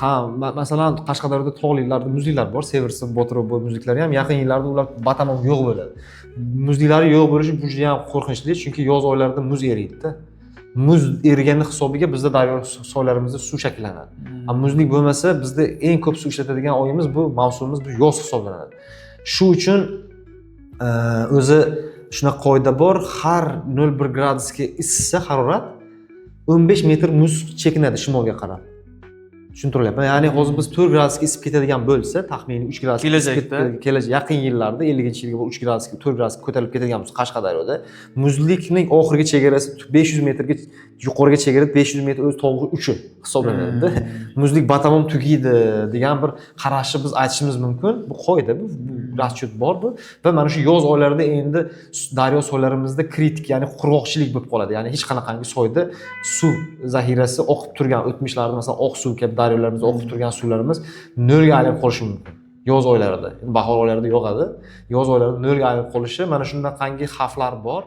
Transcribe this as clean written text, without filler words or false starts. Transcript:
Ha, masalan, Qashqadaryoda tog'lilarda muzliklar bor, Seversin, Botirov bu muzliklar ham yaqin yillarda ular batamom yo'q bo'ladi. Muzliklari yo'q bo'lishi bu juda ham qo'rqinchli, chunki yoz oylarida muz eriydi-da. Muz erigani hisobiga bizda daryo soylarimizda suv shakllanadi. Muzlik bo'lmasa, bizda eng ko'p suv ishlatadigan oyimiz bu mavsumimiz bu yoz hisoblanadi. Shu uchun o'zi shunaqa qoida bor, har 0,1 gradusga isisa harorat 15 metr muz chekinadi shimolga qarab. Tushuntirilyapti. Ya'ni hozir biz 4 gradusga isib ketadigan bo'lsa, taxminiy 3 gradusga kelajak yaqin yillarda 50-yilga 3 gradusga 4 gradusga ko'tarilib ketadigan bo'lsa Qashqadaryoda muzlikning oxirgi chegarasi 500 metrga yuqoriga chegarada 500 metr o'z tog'i uchi hisoblanadi. Muzlik batamom tugaydi degan bir qarashni biz aytishimiz mumkin. Bu qoida, bu raschyot bor bu va mana shu yoz oylarida endi daryo soylarimizda kritik, ya'ni qurg'oqchilik bo'lib qoladi. Ya'ni hech qanaqangi soyda suv zaxirasi oqib turgan, o'tmishlarda masalan Oqsuv kabi daryolarimiz oqib turgan suvlarimiz nolga aylanib qolishi mumkin. Yoz oylarida, bahor oylarida yog'adi. Yoz oylarida nolga aylanib qolishi, mana shunaqangi xavflar bor.